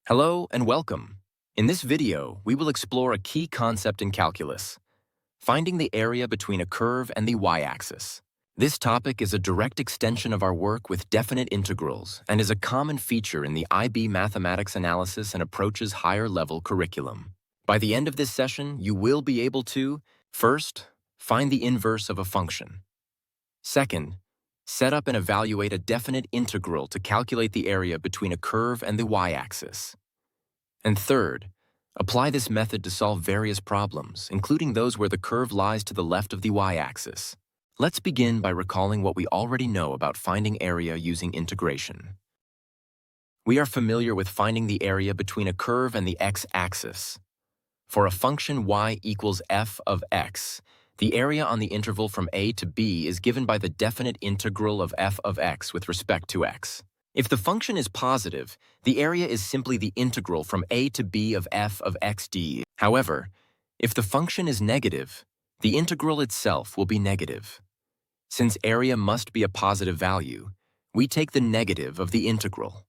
Hello and welcome. In this video, we will explore a key concept in calculus, finding the area between a curve and the y-axis. This topic is a direct extension of our work with definite integrals and is a common feature in the IB mathematics analysis and approaches higher-level curriculum. By the end of this session, you will be able to, first, find the inverse of a function. Second, set up and evaluate a definite integral to calculate the area between a curve and the y-axis. And third, apply this method to solve various problems, including those where the curve lies to the left of the y-axis. Let's begin by recalling what we already know about finding area using integration. We are familiar with finding the area between a curve and the x-axis. For a function y equals f of x, the area on the interval from a to b is given by the definite integral of f of x with respect to x. If the function is positive, the area is simply the integral from a to b of f of x d. However, if the function is negative, the integral itself will be negative. Since area must be a positive value, we take the negative of the integral.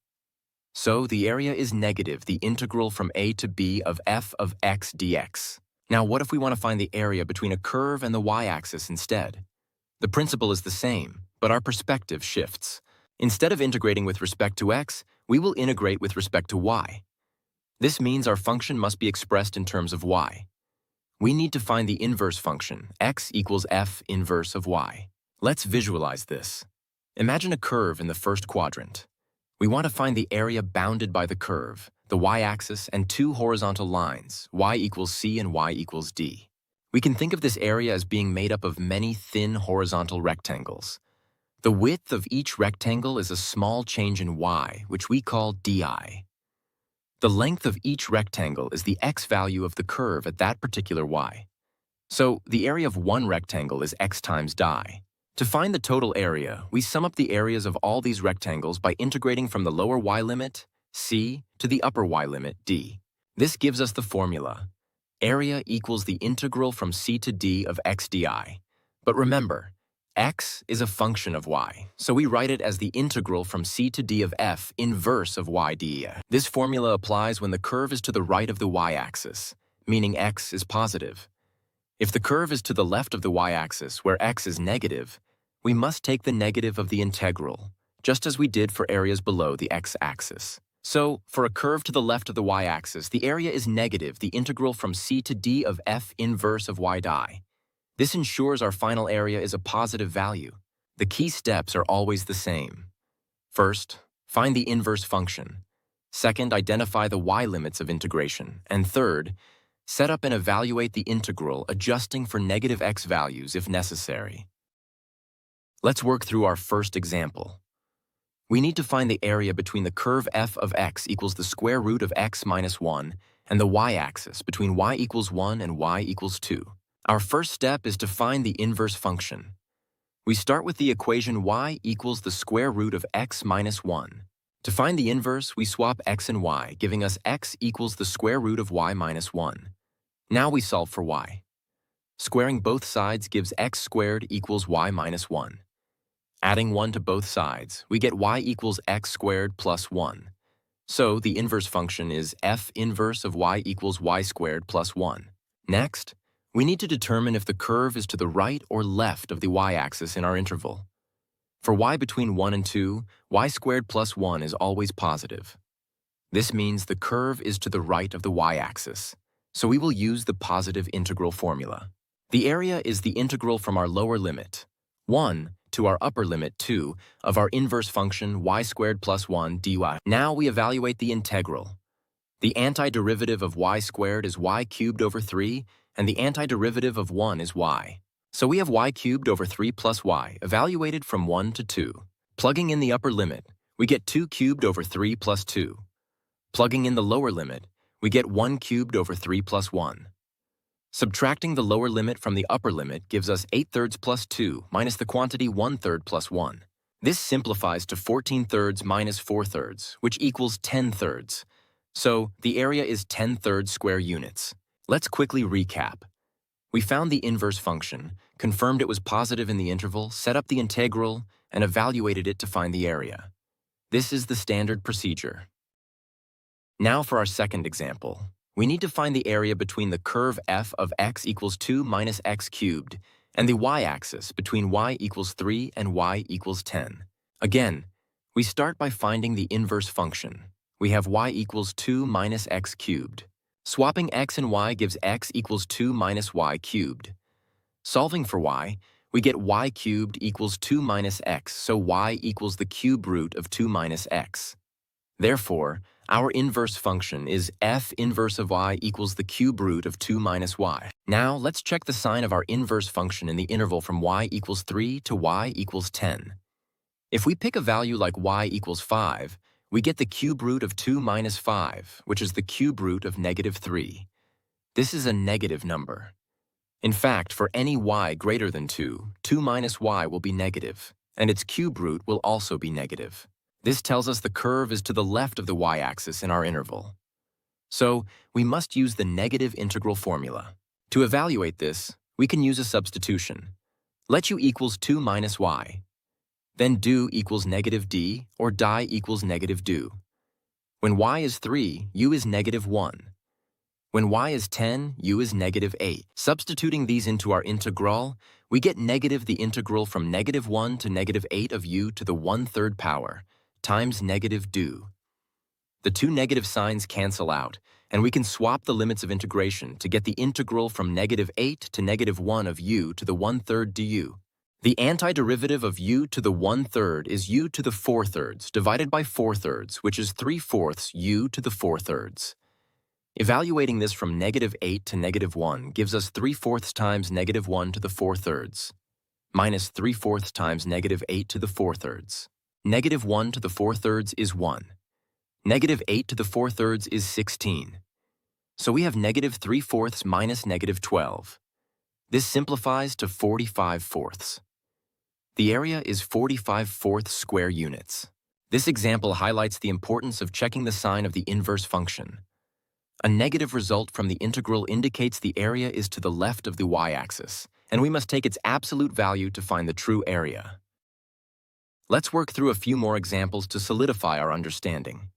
So the area is negative the integral from a to b of f of x dx. Now what if we want to find the area between a curve and the y-axis instead? The principle is the same, but our perspective shifts. Instead of integrating with respect to x, we will integrate with respect to y. This means our function must be expressed in terms of y. We need to find the inverse function, x equals f inverse of y. Let's visualize this. Imagine a curve in the first quadrant. We want to find the area bounded by the curve, the y-axis, and two horizontal lines, y equals c and y equals d. We can think of this area as being made up of many thin horizontal rectangles. The width of each rectangle is a small change in y, which we call di. The length of each rectangle is the x value of the curve at that particular y. So the area of one rectangle is x times di. To find the total area, we sum up the areas of all these rectangles by integrating from the lower y limit, c, to the upper y limit, d. This gives us the formula. Area equals the integral from c to d of x di. But remember, x is a function of y, so we write it as the integral from c to d of f inverse of y d. This formula applies when the curve is to the right of the y-axis, meaning x is positive. If the curve is to the left of the y-axis, where x is negative, we must take the negative of the integral, just as we did for areas below the x-axis. So, for a curve to the left of the y-axis, the area is negative the integral from c to d of f inverse of y di. This ensures our final area is a positive value. The key steps are always the same. First, find the inverse function. Second, identify the y limits of integration. And third, set up and evaluate the integral, adjusting for negative x values if necessary. Let's work through our first example. We need to find the area between the curve f of x equals the square root of x minus 1 and the y-axis between y equals 1 and y equals 2. Our first step is to find the inverse function. We start with the equation y equals the square root of x minus 1. To find the inverse, we swap x and y, giving us x equals the square root of y minus 1. Now we solve for y. Squaring both sides gives x squared equals y minus 1. Adding 1 to both sides, we get y equals x squared plus 1. So the inverse function is f inverse of y equals y squared plus 1. Next, we need to determine if the curve is to the right or left of the y-axis in our interval. For y between 1 and 2, y squared plus 1 is always positive. This means the curve is to the right of the y-axis, so we will use the positive integral formula. The area is the integral from our lower limit, 1, to our upper limit, 2, of our inverse function y squared plus 1 dy. Now we evaluate the integral. The antiderivative of y squared is y cubed over 3, and the antiderivative of 1 is y. So we have y cubed over 3 plus y, evaluated from 1 to 2. Plugging in the upper limit, we get 2 cubed over 3 plus 2. Plugging in the lower limit, we get 1 cubed over 3 plus 1. Subtracting the lower limit from the upper limit gives us 8/3 plus 2 minus the quantity 1/3 plus 1. This simplifies to 14/3 minus 4/3, which equals 10/3. So the area is 10/3 square units. Let's quickly recap. We found the inverse function, confirmed it was positive in the interval, set up the integral, and evaluated it to find the area. This is the standard procedure. Now for our second example. We need to find the area between the curve f of x equals 2 minus x cubed and the y-axis between y equals 3 and y equals 10. Again, we start by finding the inverse function. We have y equals 2 minus x cubed. Swapping x and y gives x equals 2 minus y cubed. Solving for y, we get y cubed equals 2 minus x, so y equals the cube root of 2 minus x. Therefore, our inverse function is f inverse of y equals the cube root of 2 minus y. Now, let's check the sign of our inverse function in the interval from y equals 3 to y equals 10. If we pick a value like y equals 5, we get the cube root of 2 minus 5, which is the cube root of negative 3. This is a negative number. In fact, for any y greater than 2, 2 minus y will be negative, and its cube root will also be negative. This tells us the curve is to the left of the y-axis in our interval. So, we must use the negative integral formula. To evaluate this, we can use a substitution. Let u equals 2 minus y. Then do equals negative d, or die equals negative do. When y is 3, u is negative 1. When y is 10, u is negative 8. Substituting these into our integral, we get negative the integral from negative 1 to negative 8 of u to the 1/3 power, times negative do. The two negative signs cancel out, and we can swap the limits of integration to get the integral from negative 8 to negative 1 of u to the 1/3 du. The antiderivative of u to the 1/3 is u to the 4/3 divided by 4/3, which is 3/4 u to the 4/3. Evaluating this from negative 8 to negative 1 gives us 3/4 times negative 1 to the 4/3, minus 3/4 times negative 8 to the 4/3. Negative 1 to the 4/3 is 1. Negative 8 to the 4/3 is 16. So we have negative 3/4 minus negative 12. This simplifies to 45/4. The area is 45/4 square units. This example highlights the importance of checking the sign of the inverse function. A negative result from the integral indicates the area is to the left of the y-axis, and we must take its absolute value to find the true area. Let's work through a few more examples to solidify our understanding.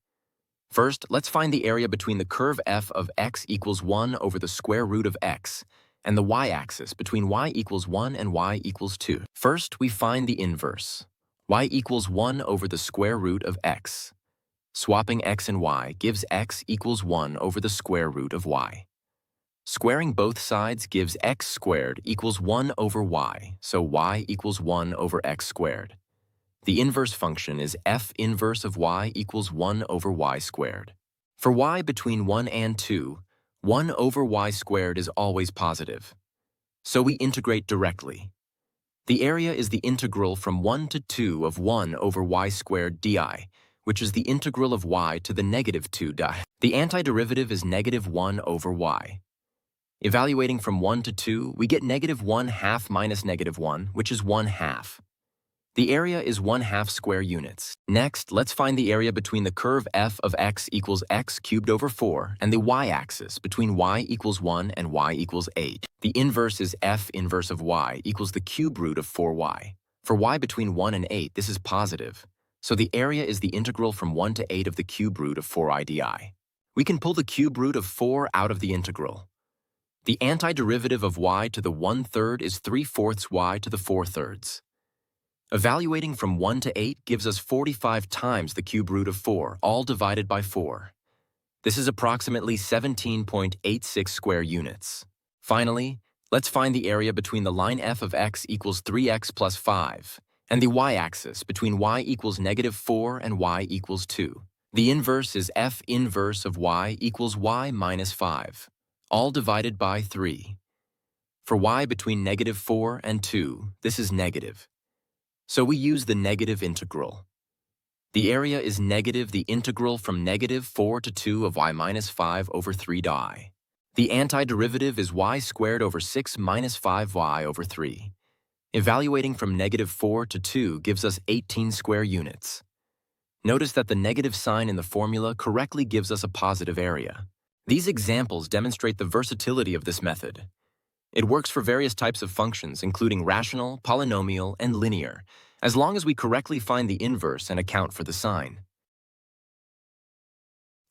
First, let's find the area between the curve f of x equals 1 over the square root of x and the y-axis between y equals 1 and y equals 2. First, we find the inverse. Y equals 1 over the square root of x. Swapping x and y gives x equals 1 over the square root of y. Squaring both sides gives x squared equals 1 over y, so y equals 1 over x squared. The inverse function is f inverse of y equals 1 over y squared. For y between 1 and 2, 1 over y squared is always positive. So we integrate directly. The area is the integral from 1 to 2 of 1 over y squared di, which is the integral of y to the negative 2 di. The antiderivative is negative 1 over y. Evaluating from 1 to 2, we get negative 1/2 minus negative 1, which is 1/2. The area is 1/2 square units. Next, let's find the area between the curve f of x equals x cubed over 4 and the y-axis between y equals 1 and y equals 8. The inverse is f inverse of y equals the cube root of 4y. For y between 1 and 8, this is positive. So the area is the integral from 1 to 8 of the cube root of 4i di. We can pull the cube root of 4 out of the integral. The antiderivative of y to the 1/3 is 3/4 y to the 4/3. Evaluating from 1 to 8 gives us 45 times the cube root of 4, all divided by 4. This is approximately 17.86 square units. Finally, let's find the area between the line f of x equals 3x plus 5 and the y-axis between y equals negative 4 and y equals 2. The inverse is f inverse of y equals y minus 5, all divided by 3. For y between negative 4 and 2, this is negative. So we use the negative integral. The area is negative the integral from negative 4 to 2 of y minus 5 over 3 di. The antiderivative is y squared over 6 minus 5y over 3. Evaluating from negative 4 to 2 gives us 18 square units. Notice that the negative sign in the formula correctly gives us a positive area. These examples demonstrate the versatility of this method. It works for various types of functions, including rational, polynomial, and linear, as long as we correctly find the inverse and account for the sign.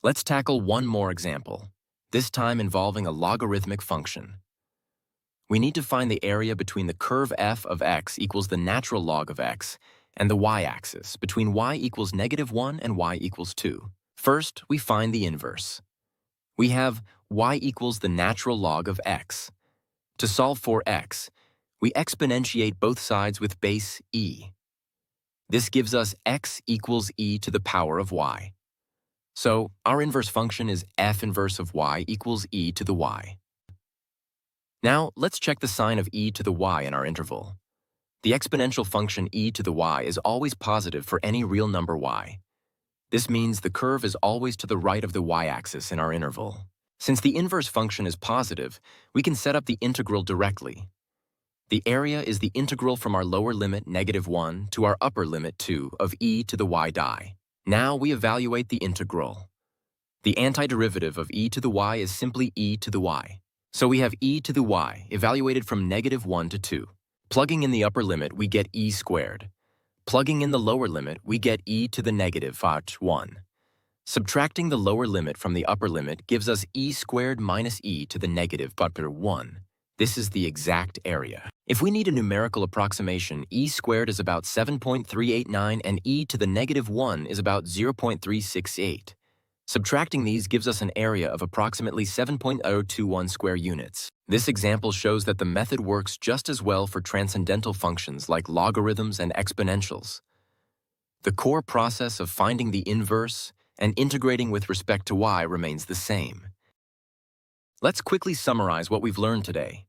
Let's tackle one more example, this time involving a logarithmic function. We need to find the area between the curve f of x equals the natural log of x and the y-axis between y equals -1 and y equals 2. First, we find the inverse. We have y equals the natural log of x. To solve for x, we exponentiate both sides with base e. This gives us x equals e to the power of y. So our inverse function is f inverse of y equals e to the y. Now let's check the sign of e to the y in our interval. The exponential function e to the y is always positive for any real number y. This means the curve is always to the right of the y-axis in our interval. Since the inverse function is positive, we can set up the integral directly. The area is the integral from our lower limit -1 to our upper limit 2 of e to the y die. Now we evaluate the integral. The antiderivative of e to the y is simply e to the y. So we have e to the y evaluated from -1 to 2. Plugging in the upper limit, we get e squared. Plugging in the lower limit, we get e to the -1. Subtracting the lower limit from the upper limit gives us e squared minus e to the -1. This is the exact area. If we need a numerical approximation, e squared is about 7.389 and e to the -1 is about 0.368. Subtracting these gives us an area of approximately 7.021 square units. This example shows that the method works just as well for transcendental functions like logarithms and exponentials. The core process of finding the inverse and integrating with respect to y remains the same. Let's quickly summarize what we've learned today.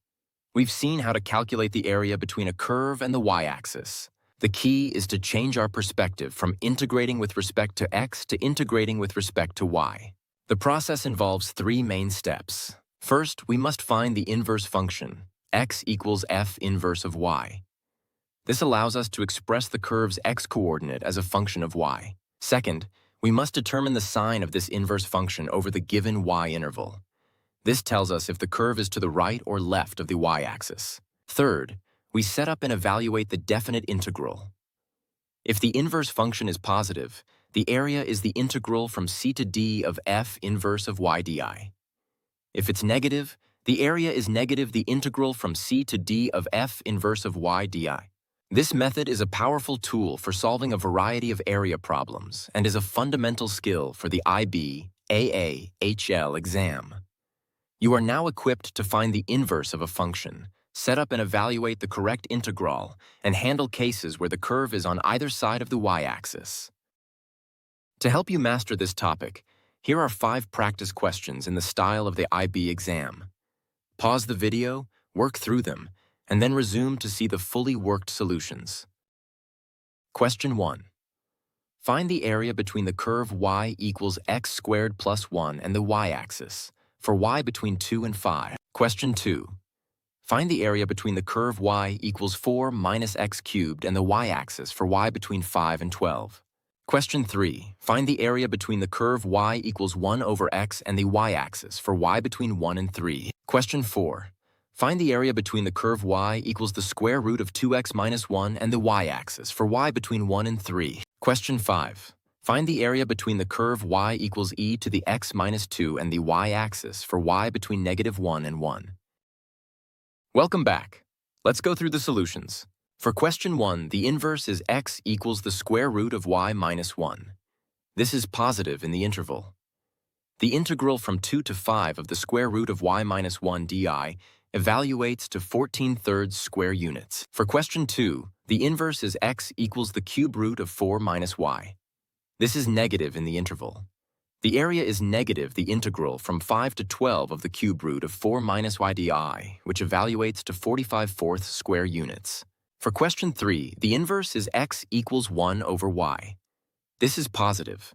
We've seen how to calculate the area between a curve and the y-axis. The key is to change our perspective from integrating with respect to x to integrating with respect to y. The process involves three main steps. First, we must find the inverse function, x equals f inverse of y. This allows us to express the curve's x-coordinate as a function of y. Second, we must determine the sign of this inverse function over the given y interval. This tells us if the curve is to the right or left of the y-axis. Third, we set up and evaluate the definite integral. If the inverse function is positive, the area is the integral from c to d of f inverse of y di. If it's negative, the area is negative the integral from c to d of f inverse of y di. This method is a powerful tool for solving a variety of area problems and is a fundamental skill for the IB, AA, HL exam. You are now equipped to find the inverse of a function, set up and evaluate the correct integral, and handle cases where the curve is on either side of the y-axis. To help you master this topic, here are 5 practice questions in the style of the IB exam. Pause the video, work through them, and then resume to see the fully worked solutions. Question 1. Find the area between the curve y equals x squared plus 1 and the y-axis, for y between 2 and 5. Question 2. Find the area between the curve y equals 4 minus x cubed and the y-axis for y between 5 and 12. Question 3. Find the area between the curve y equals 1 over x and the y-axis for y between 1 and 3. Question 4. Find the area between the curve y equals the square root of 2x minus 1 and the y-axis for y between 1 and 3. Question 5. Find the area between the curve y equals e to the x minus 2 and the y-axis for y between -1 and 1. Welcome back. Let's go through the solutions. For question 1, the inverse is x equals the square root of y minus 1. This is positive in the interval. The integral from 2 to 5 of the square root of y minus 1 di evaluates to 14/3 square units. For question 2, the inverse is x equals the cube root of 4 minus y. This is negative in the interval. The area is negative the integral from 5 to 12 of the cube root of 4 minus y di, which evaluates to 45/4 square units. For question 3, the inverse is x equals 1 over y. This is positive.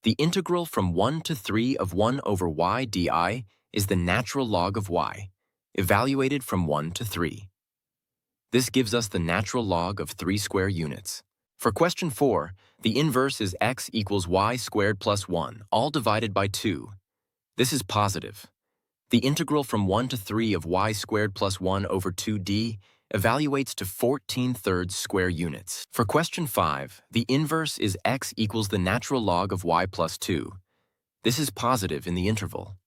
The integral from 1 to 3 of 1 over y di is the natural log of y, evaluated from 1 to 3. This gives us the natural log of 3 square units. For question 4, the inverse is x equals y squared plus 1, all divided by 2. This is positive. The integral from 1 to 3 of y squared plus 1 over 2d evaluates to 14/3 square units. For question 5, the inverse is x equals the natural log of y plus 2. This is positive in the interval.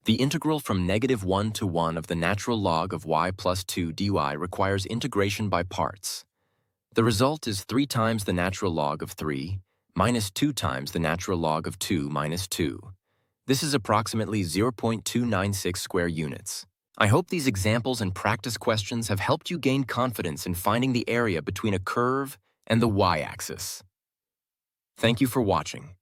The integral from -1 to 1 of the natural log of y plus 2 dy requires integration by parts. The result is 3 times the natural log of 3 minus 2 times the natural log of 2 minus 2. This is approximately 0.296 square units. I hope these examples and practice questions have helped you gain confidence in finding the area between a curve and the y-axis. Thank you for watching.